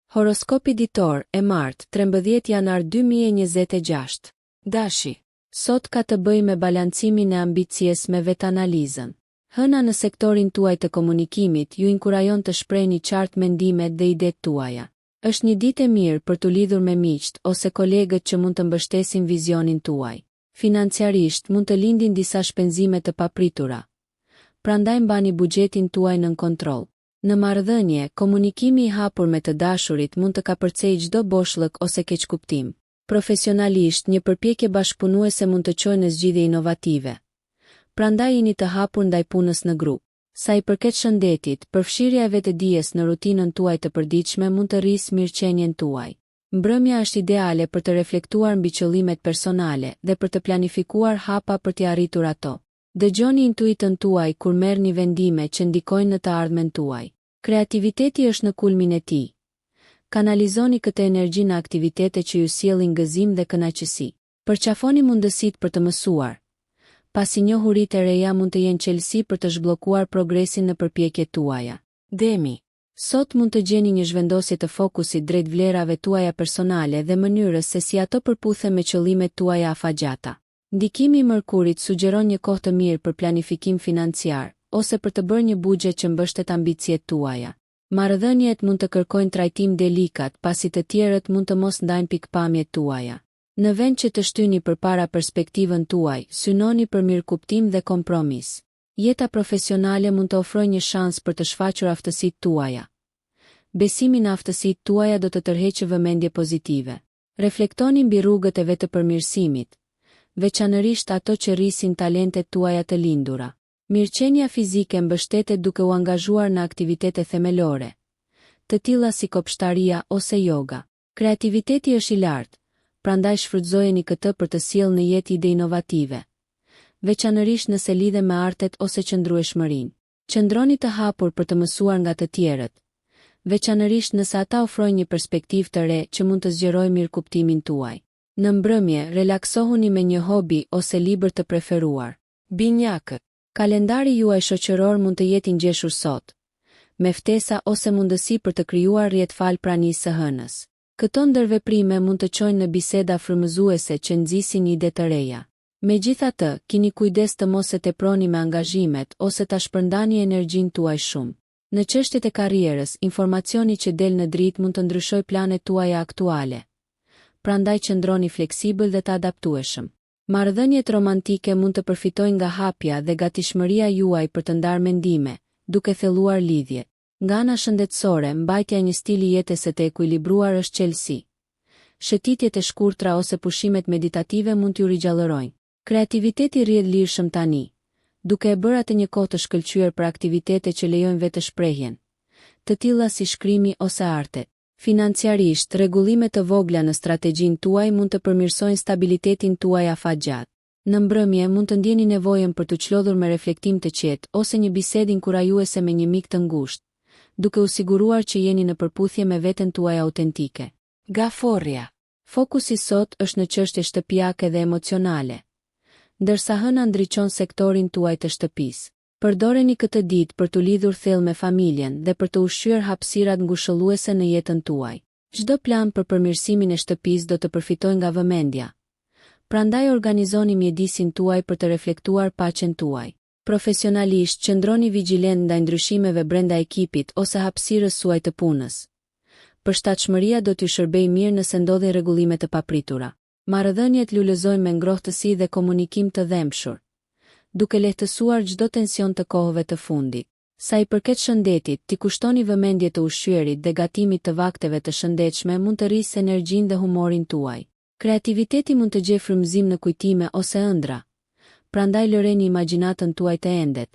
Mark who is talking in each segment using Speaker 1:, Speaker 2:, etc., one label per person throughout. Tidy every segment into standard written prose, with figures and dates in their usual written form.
Speaker 1: Horoskopi ditor e martë 13 janar 2026. Dashi. Sot ka të bëj me balancimin e ambicjes me vetanalizën. Hëna në sektorin tuaj të komunikimit ju inkurajon të shprehni qartë mendimet dhe idetë tuaja. Është një ditë e mirë për të lidhur me miqt ose kolegët që mund të mbështesin vizionin tuaj. Financiarisht mund të lindin disa shpenzime të papritura. Prandaj mbani buxhetin tuaj nën kontroll. Në marrëdhënie, komunikimi i hapur me të dashurit mund të kapërcejë çdo boshllëk ose keqkuptim. Profesionalisht, një përpjekje bashkëpunuese mund të çojë në zgjidhje inovative. Prandaj jeni të hapur ndaj punës në grup. Sa i përket shëndetit, përfshirja e vetëdijes në rutinën tuaj të përditshme mund të rrisë mirëqenien tuaj. Mbrëmja është ideale për të reflektuar mbi qëllimet personale dhe për të planifikuar hapa për t'i arritur ato. Dëgjoni intuitën tuaj kur merrni vendime që ndikojnë në të ardhmen tuaj. Kreativiteti është në kulmin e tij. Kanalizoni këtë energji në aktivitete që ju sjellin gëzim dhe kënaqësi. Përqafoni mundësitë për të mësuar. Pasi njohuritë e reja mund të jenë çelësi për të zhbllokuar progresin në përpjekjet tuaja. Demi. Sot mund të gjeni një zhvendosje të fokusit drejt vlerave tuaja personale dhe mënyrës se si ato përputhen me qëllimet tuaja afatgjata. Ndikimi i Mërkurit sugjeron një kohë të mirë për planifikim financiar, ose për të bërë një buxhet që mbështet ambicjet tuaja. Marrëdhëniet mund të kërkojnë trajtim delikat, pasi të tjerët mund të mos ndajnë pikpamjet tuaja. Në vend që të shtyni përpara perspektivën tuaj, synoni për mirëkuptim dhe kompromis. Jeta profesionale mund të ofrojë një shans për të shfaqur aftësitë tuaja. Besimi në aftësitë tuaja do të tërheqë vëmendje pozitive. Reflektoni mbi rrugët e vetëpërmirësimit, veçanërisht ato që rrisin talentet tuaja të lindura. Mirëqenia fizike mbështetet duke u angazhuar në aktivitete themelore, të tilla si kopshtaria ose yoga. Kreativiteti është i lartë, prandaj shfrytëzojeni këtë për të sjellë në jetë ide inovative, veçanërisht nëse lidhen me artet ose qëndrueshmërinë. Qëndroni të hapur për të mësuar nga të tjerët, veçanërisht nëse ata ofrojnë një perspektivë të re që mund të zgjerojë mirëkuptimin tuaj. Në mbrëmje, relaksohuni me një hobi ose libër të preferuar. Binjakët. Kalendari juaj shoqëror mund të jetë i ngjeshur sot, me ftesa ose mundësi për të krijuar rrjet fal pranisë së hënës. Këto ndërveprime mund të çojnë në biseda frymëzuese që nxisin ide të reja. Megjithatë, keni kujdes të mos e teproni me angazhimet ose ta shpërndani energjinë tuaj shumë. Në çështjet e karrierës, informacioni që del në dritë mund të ndryshojë planet tuaja aktuale. Prandaj qëndroni fleksibël dhe të adaptueshëm. Marrëdhëniet romantike mund të përfitojnë nga hapja dhe gatishmëria juaj për të ndarë mendime, duke thelluar lidhje. Nga ana shëndetësore, mbajtja e një stili jetese të ekuilibruar është çelësi. Shëtitjet e shkurtra ose pushimet meditative mund t'ju rigjallërojnë. Kreativiteti rrjedh lirshëm tani, duke e bërë atë një kohë të shkëlqyer për aktivitete që lejojnë vetëshprehjen, të tilla si shkrimi ose artet. Financiarisht, rregullimet të vogla në strategjinë tuaj mund të përmirësojnë stabilitetin tuaj afatgjatë. Në mbrëmje mund të ndjeni nevojën për të çlodhur me reflektim të qetë ose një bisedë inkurajuese me një mik të ngushtë, duke u siguruar që jeni në përputhje me veten tuaj autentike. Gaforria. Fokusi sot është në çështje shtëpiake dhe emocionale, ndërsa hëna ndriçon sektorin tuaj të shtëpisë. Përdoreni këtë ditë për të lidhur thellë me familjen dhe për të ushqyer hapësirat ngushëlluese në jetën tuaj. Çdo plan për përmirësimin e shtëpisë do të përfitojë nga vëmendja. Prandaj organizoni mjedisin tuaj për të reflektuar paqen tuaj. Profesionalisht, qëndroni vigjilent ndaj ndryshimeve brenda ekipit ose hapësirës suaj të punës. Përshtatshmëria do t'ju shërbejë mirë nëse ndodhin rregullime të papritura. Marrëdhëniet lulëzojnë me ngrohtësi dhe komunikim të dhëmshur, duke lehtësuar çdo tension të kohëve të fundit. Sa i përket shëndetit, t'i kushtoni vëmendje të ushqyerit dhe gatimit të vakteve të shëndetshme mund të rrisë energjinë dhe humorin tuaj. Kreativiteti mund të gjejë frymëzim në kujtime ose ëndra. Prandaj lëreni imagjinatën tuaj të endet,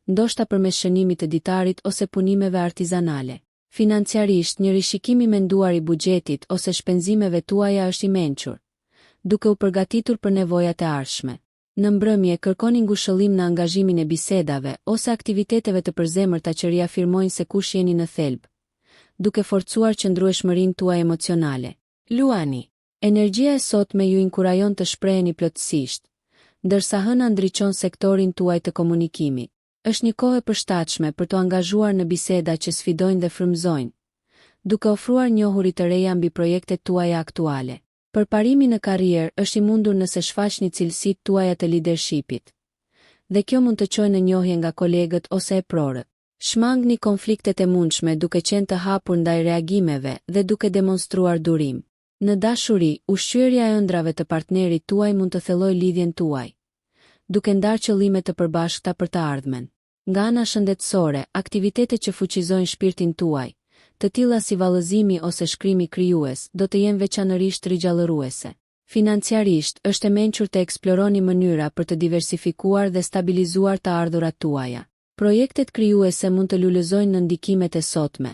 Speaker 1: ndoshta përmes shënimit të ditarit ose punimeve artizanale. Financiarisht, një rishikim i menduar i buxhetit ose shpenzimeve tuaja është i mençur, duke u përgatitur për nevojat e ardhshme. Në mbrëmje kërkoni ngushëllim në angazhimin e bisedave ose aktiviteteve të përzemërta që riafirmojnë se kush jeni në thelb, duke forcuar qëndrueshmërinë tuaj emocionale. Luani. Energjia e sotme ju inkurajon të shpreheni plotësisht, ndërsa hëna ndriçon sektorin tuaj të komunikimit. Është një kohë e përshtatshme për të angazhuar në biseda që sfidojnë dhe frymëzojnë, duke ofruar njohuri të reja mbi projektet tuaja aktuale. Përparimi në karrierë është i mundur nëse shfaqni cilësitë tuaja të leadershipit, dhe kjo mund të çojë në njohje nga kolegët ose e prorët. Shmangni konfliktet e mundshme duke qenë të hapur ndaj reagimeve dhe duke demonstruar durim. Në dashuri, ushqyerja e ëndrave të partnerit tuaj mund të thellojë lidhjen tuaj, duke ndarë qëllime të përbashkëta për të ardhmen. Nga ana shëndetësore, aktivitete që fuqizojnë shpirtin tuaj, të tilla si vallëzimi ose shkrimi krijues, do të jenë veçanërisht rigjallëruese. Financiarisht, është e mençur të eksploroni mënyra për të diversifikuar dhe stabilizuar të ardhurat tuaja. Projektet krijuese mund të lulëzojnë në ndikimet e sotme,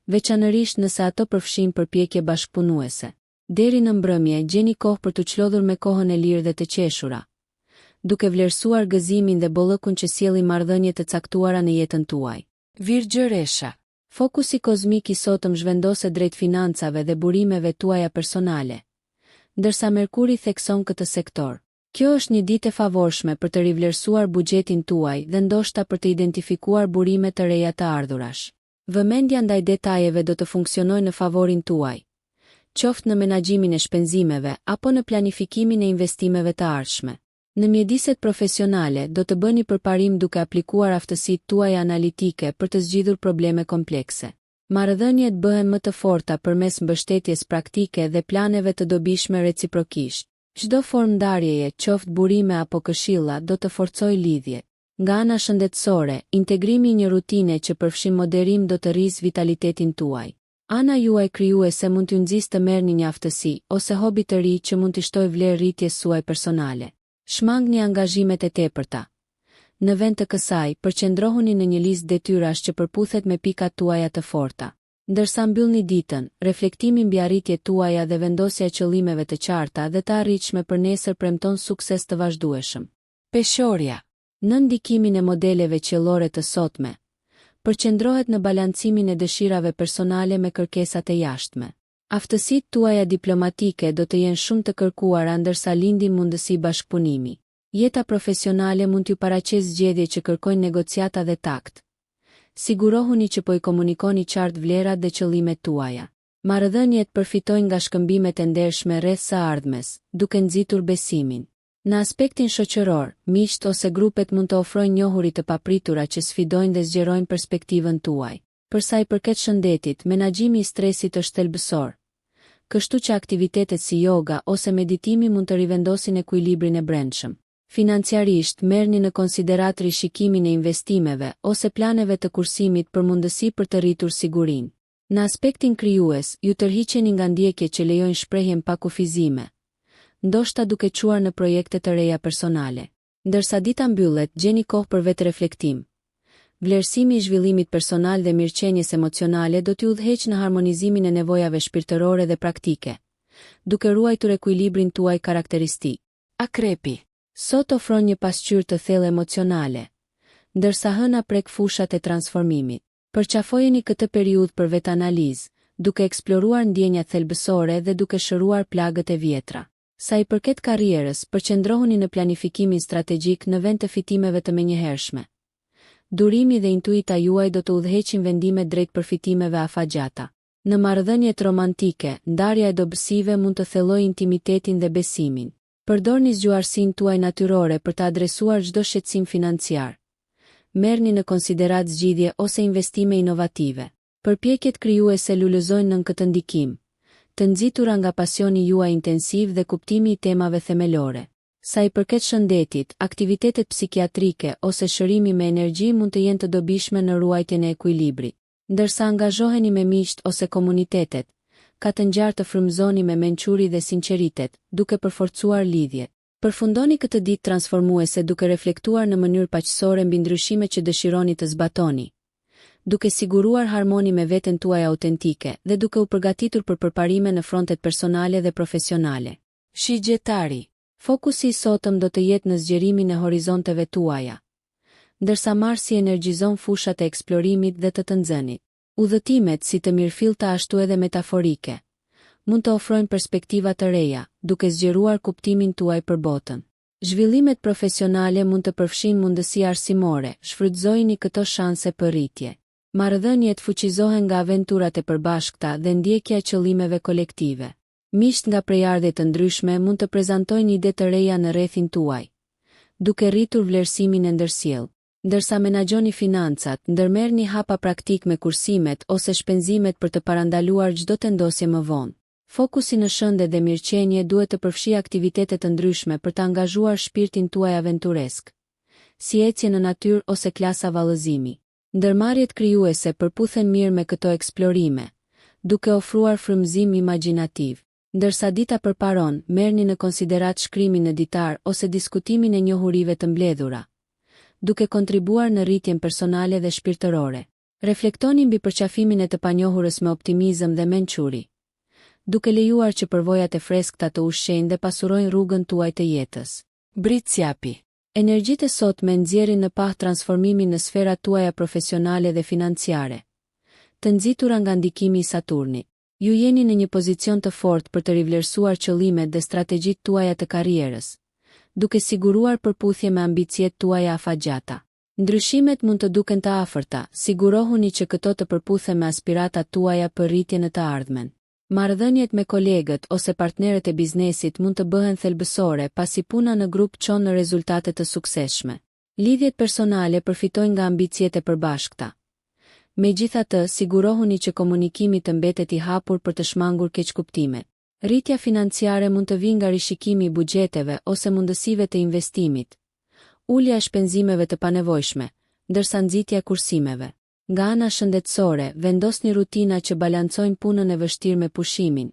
Speaker 1: veçanërisht nëse ato përfshin përpjekje bashkëpunuese. Deri në mbrëmje, gjeni kohë për të çlodhur me kohën e lirë dhe të qeshura, duke vlerësuar gëzimin dhe bollëkun që sjellin marrëdhënie të caktuara në jetën tuaj. Virgjëresha. Fokusi kozmik i sotëm zhvendoset drejt financave dhe burimeve tuaja personale, ndërsa Merkuri thekson këtë sektor. Kjo është një ditë e favorshme për të rivlerësuar buxhetin tuaj dhe ndoshta për të identifikuar burime të reja të ardhurash. Vëmendja ndaj detajeve do të funksionojë në favorin tuaj, qoftë në menaxhimin e shpenzimeve apo në planifikimin e investimeve të ardhshme. Në mjediset profesionale do të bëni përparim duke aplikuar aftësitë tuaja analitike për të zgjidhur probleme komplekse. Marrëdhëniet bëhen më të forta përmes mbështetjes praktike dhe planeve të dobishme reciprokisht. Çdo formë ndarjeje, qoftë burime apo këshilla, do të forcojë lidhjet. Nga ana shëndetësore, integrimi i një rutine që përfshin moderim do të rrisë vitalitetin tuaj. Ana juaj krijuese mund t'ju nxjisë të merrni një aftësi ose hobi të ri që mund t'i shtojë vlerë rritjes suaj personale. Shmangni angazhimet e tepërta. Në vend të kësaj, përqendrohuni në një listë detyrash që përputhet me pikat tuaja të forta. Ndërsa mbyllni ditën, reflektimi mbi arritjet tuaja dhe vendosja e qëllimeve të qarta dhe të arritshme për nesër premton sukses të vazhdueshëm. Peshorja. Në ndikimin e modeleve qiellore të sotme, përqendrohet në balancimin e dëshirave personale me kërkesat e jashtme. Aftësitë tuaja diplomatike do të jenë shumë të kërkuara ndërsa lindin mundësi bashkëpunimi. Jeta profesionale mund t'ju paraqesë zgjedhje që kërkojnë negociata dhe takt. Sigurohuni që po i komunikoni qartë vlerat dhe qëllimet tuaja. Marrëdhëniet përfitojnë nga shkëmbimet e ndershme rreth së ardhmes, duke nxitur besimin. Në aspektin shoqëror, miqt ose grupet mund të ofrojnë njohuri të papritura që sfidojnë dhe zgjerojnë perspektivën tuaj. Për sa i përket shëndetit, menaxhimi i stresit është thelbësor, kështu që aktivitetet si yoga ose meditimi mund të rivendosin ekuilibrin e brendshëm. Financiarisht, merrni në konsiderat rishikimin e investimeve ose planeve të kursimit për mundësi për të rritur sigurinë. Në aspektin krijues, ju tërhiqeni nga ndjekjet që lejojnë shprehjen pa kufizime, ndoshta duke quar në projekte të reja personale. Ndërsa dita mbyllet, gjeni kohë për vetreflektim. Vlerësimi i zhvillimit personal dhe mirëqenies emocionale do t'ju udhëheqë në harmonizimin e nevojave shpirtërore dhe praktike, duke ruajtur ekuilibrin tuaj karakteristik. Akrepi. Sot ofron një pasqyrë të thellë emocionale, ndërsa hëna prek fushat e transformimit. Përqafojeni këtë periudhë për vetanalizë, duke eksploruar ndjenjat thelbësore dhe duke shëruar plagët e vjetra. Sa i përket karrierës, përqendrohuni në planifikimin strategjik në vend të fitimeve të menjëhershme. Durimi dhe intuita juaj do të udhëheqin vendimet drejt përfitimeve afatgjata. Në marrëdhëniet romantike, ndarja e dobësive mund të thellojë intimitetin dhe besimin. Përdorni zgjuarsinë tuaj natyrore për të adresuar çdo shqetësim financiar. Merrni në konsiderat zgjidhje ose investime inovative. Përpjekjet krijuese lulëzojnë nën këtë ndikim, të nxitura nga pasioni juaj intensiv dhe kuptimi i temave themelore. Sa i përket shëndetit, aktivitetet psikiatrike ose shërimi me energji mund të jenë të dobishme në ruajtjen e ekuilibrit. Ndërsa angazhoheni me miqt ose komunitetet, ka të ngjarë të frymëzoni me mençuri dhe sinqeritet, duke përforcuar lidhjet. Përfundoni këtë ditë transformuese duke reflektuar në mënyrë paqësore mbi ndryshimet që dëshironi të zbatoni, duke siguruar harmoni me veten tuaj autentike dhe duke u përgatitur për përparime në frontet personale dhe profesionale. Shigjetari. Fokusi i sotëm do të jetë në zgjerimin e horizonteve tuaja, ndërsa Marsi energjizon fushat e eksplorimit dhe të nxënit. Udhëtimet, si të mirëfillta ashtu edhe metaforike, mund të ofrojnë perspektiva të reja, duke zgjeruar kuptimin tuaj për botën. Zhvillimet profesionale mund të përfshin mundësi arsimore, shfrytëzojini këto shanse për rritje. Marrëdhëniet fuqizohen nga aventurat e përbashkëta dhe ndjekja e qëllimeve kolektive. Miqt nga prejardhje të ndryshme mund të prezantojnë ide të reja në rrethin tuaj, duke rritur vlerësimin e ndërsjellë. Ndërsa menaxhoni financat, ndërmerrni hapa praktik me kursimet ose shpenzimet për të parandaluar çdo tendosje më vonë. Fokusi në shëndet dhe mirëqenie duhet të përfshijë aktivitete të ndryshme për të angazhuar shpirtin tuaj aventuresk, si ecje në natyrë ose klasa vallëzimi. Ndërmarrjet krijuese përputhen mirë me këto eksplorime, duke ofruar frymëzim imagjinativ. Ndërsa dita përparon, merrni në konsiderat shkrimin në ditar ose diskutimin e njohurive të mbledhura, duke kontribuar në rritjen personale dhe shpirtërore. Reflektoni mbi përqafimin e të panjohurës me optimizëm dhe mençuri, duke lejuar që përvojat e freskëta të ushqejnë dhe pasurojnë rrugën tuaj të jetës. Britsjapi. Energjitë e sotme nxjerrin në pah transformimin në sferat tuaja profesionale dhe financiare, të nxitura nga ndikimi i Saturnit. Ju jeni në një pozicion të fortë për të rivlerësuar qëllimet dhe strategjitë tuaja të karrierës, duke siguruar përputhje me ambicjet tuaja afatgjata. Ndryshimet mund të duken të afërta, sigurohuni që këto të përputhen me aspiratat tuaja për rritje në të ardhmen. Marrëdhëniet me kolegët ose partnerët e biznesit mund të bëhen thelbësore pasi puna në grup çon në rezultate të suksesshme. Lidhjet personale përfitojnë nga ambicjet e përbashkëta. Megjithatë, sigurohuni që komunikimi të mbetet i hapur për të shmangur keqkuptimet. Rritja financiare mund të vijë nga rishikimi i buxheteve ose mundësive të investimit, ulja e shpenzimeve të panevojshme, ndërsa nxitja e kursimeve. Nga ana shëndetësore, vendosni rutina që balancojnë punën e vështirë me pushimin,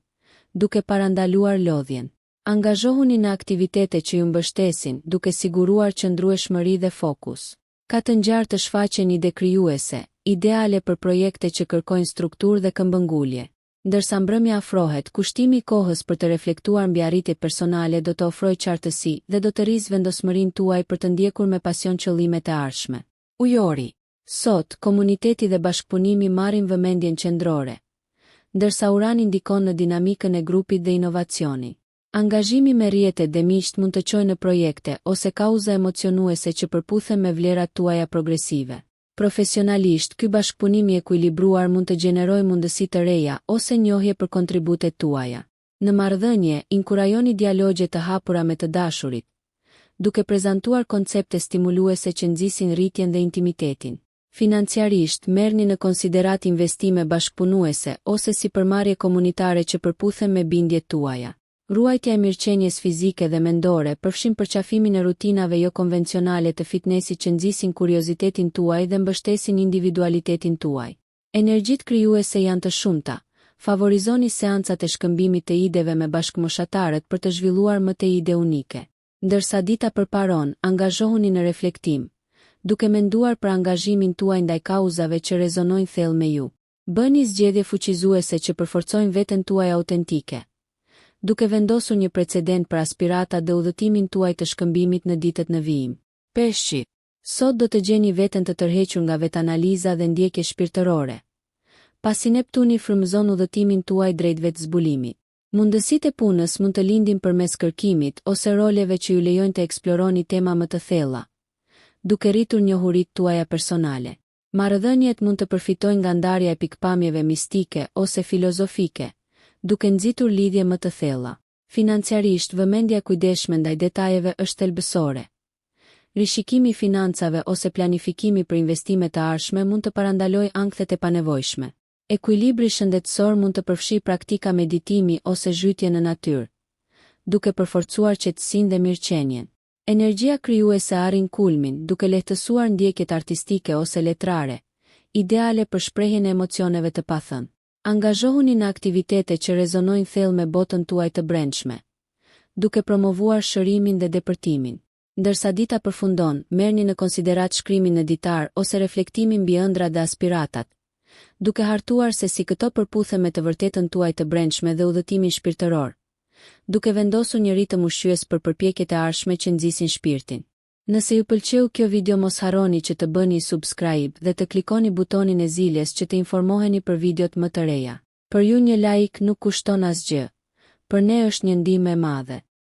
Speaker 1: duke parandaluar lodhjen. Angazhohuni në aktivitete që ju mbështesin, duke siguruar qëndrueshmëri dhe fokus. Ka të ngjarë të shfaqen ide krijuese, ideale për projekte që kërkojnë strukturë dhe këmbëngulje. Ndërsa mbrëmja afrohet, kushtimi i kohës për të reflektuar mbi arritjet personale do të ofrojë qartësi dhe do të rrisë vendosmërinë tuaj për të ndjekur me pasion qëllimet e ardhshme. Ujori. Sot, komuniteti dhe bashkëpunimi marrin vëmendjen qendrore, ndërsa Urani ndikon në dinamikën e grupit dhe inovacioni. Angazhimi me rrjetet dhe miqt mund të çojë në projekte ose kauza emocionuese që përputhen me vlerat tuaja progresive. Profesionalisht, ky bashkëpunim i ekuilibruar mund të gjenerojë mundësi të reja ose njohje për kontributet tuaja. Në marrëdhënie, inkurajoni dialogje të hapura me të dashurit, duke prezantuar koncepte stimuluese që nxisin rritjen dhe intimitetin. Financiarisht, merrni në konsiderat investime bashkëpunuese ose sipërmarrje komunitare që përputhen me bindjet tuaja. Ruajtja e mirëqenies fizike dhe mendore përfshin përqafimin e rutinave jo konvencionale të fitnessit që nxisin kuriozitetin tuaj dhe mbështesin individualitetin tuaj. Energjitë krijuese janë të shumta. Favorizoni seancat e shkëmbimit të ideve me bashkëmoshatarët për të zhvilluar më të ide unike. Ndërsa dita përparon, angazhohuni në reflektim, duke menduar për angazhimin tuaj ndaj kauzave që rezonojnë thellë me ju. Bëni zgjedhje fuqizuese që përforcojnë veten tuaj autentike, duke vendosur një precedent për aspiratat dhe udhëtimin tuaj të shkëmbimit në ditët në vijim. Peshqit. Sot do të gjeni veten të tërhequr nga vetanaliza dhe ndjekje shpirtërore, pasi Neptuni frymëzon udhëtimin tuaj drejt vetëzbulimit. Mundësitë e punës mund të lindin përmes kërkimit ose roleve që ju lejojnë të eksploroni tema më të thella, duke rritur njohuritë tuaja personale. Marrëdhëniet mund të përfitojnë nga ndarja e pikpamjeve mistike ose filozofike, duke nxitur lidhje më të thella. Financiarisht, vëmendja kujdesshme ndaj detajeve është thelbësore. Rishikimi i financave ose planifikimi për investime të ardhshme mund të parandalojë ankthet e panevojshme. Ekuilibri shëndetësor mund të përfshijë praktika meditimi ose zhytje në natyrë, duke përforcuar qetësinë dhe mirëqenien. Energjia krijuese arrin kulmin, duke lehtësuar ndjekjet artistike ose letrare, ideale për shprehjen e emocioneve të pathënë. Angazhohuni në aktivitete që rezonojnë thellë me botën tuaj të brendshme, duke promovuar shërimin dhe depërtimin. Ndërsa dita përfundon, merrni në konsiderat shkrimin në ditar ose reflektimin mbi ëndrat dhe aspiratat, duke hartuar se si këto përputhen me të vërtetën tuaj të brendshme dhe udhëtimin shpirtëror, duke vendosur një ritëm ushqyes për përpjekjet e ardhshme që nxisin shpirtin. Nëse ju pëlqeu kjo video, mos harroni që të bëni subscribe dhe të klikoni butonin e ziljes që të informoheni për videot më të reja. Për ju një like nuk kushton asgjë, për ne është një ndihmë e madhe.